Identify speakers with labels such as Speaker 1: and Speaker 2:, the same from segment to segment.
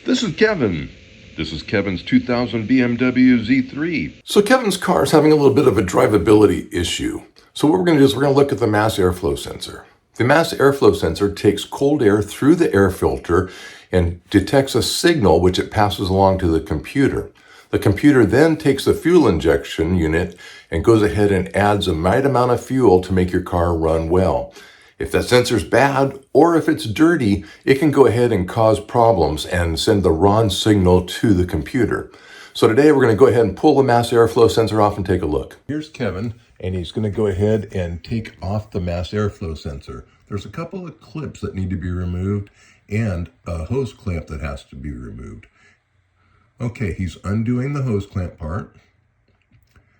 Speaker 1: This is Kevin. This is Kevin's 2000 BMW Z3.
Speaker 2: So Kevin's car is having a little bit of a drivability issue. So what we're going to do is we're going to look at the mass airflow sensor. The mass airflow sensor takes cold air through the air filter and detects a signal which it passes along to the computer. The computer then takes the fuel injection unit and goes ahead and adds a right amount of fuel to make your car run well. If that sensor's bad or if it's dirty, it can go ahead and cause problems and send the wrong signal to the computer. So today we're going to go ahead and pull the mass airflow sensor off and take a look. Here's Kevin, and he's going to go ahead and take off the mass airflow sensor. There's a couple of clips that need to be removed and a hose clamp that has to be removed. Okay, he's undoing the hose clamp part.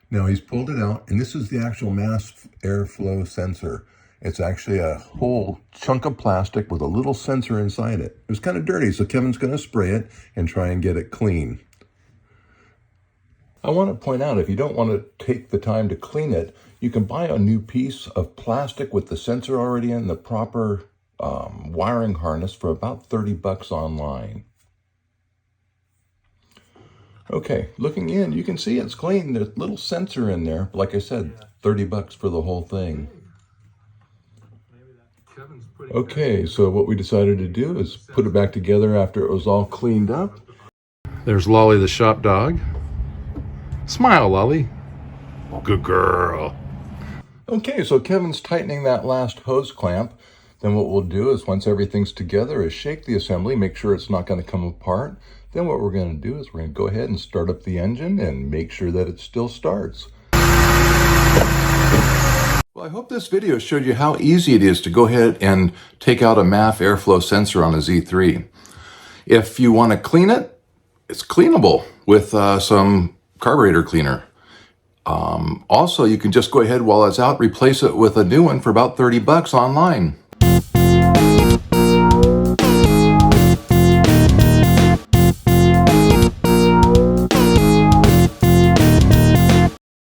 Speaker 2: Now he's pulled it out, and this is the actual mass airflow sensor. It's actually a whole chunk of plastic with a little sensor inside it. It was kind of dirty, so Kevin's going to spray it and try and get it clean. I want to point out, if you don't want to take the time to clean it, you can buy a new piece of plastic with the sensor already in the proper wiring harness for about 30 bucks online. Okay, looking in, you can see it's clean. There's a little sensor in there. Like I said, 30 bucks for the whole thing. Okay, so what we decided to do is put it back together after it was all cleaned up. There's Lolly the shop dog. Smile, Lolly. Good girl. Okay, so Kevin's tightening that last hose clamp. Then what we'll do is, once everything's together, is shake the assembly, make sure it's not going to come apart. Then what we're going to do is we're going to go ahead and start up the engine and make sure that it still starts. Well, I hope this video showed you how easy it is to go ahead and take out a MAF airflow sensor on a Z3. If you want to clean it, it's cleanable with some carburetor cleaner. Also, you can just go ahead while it's out, replace it with a new one for about 30 bucks online.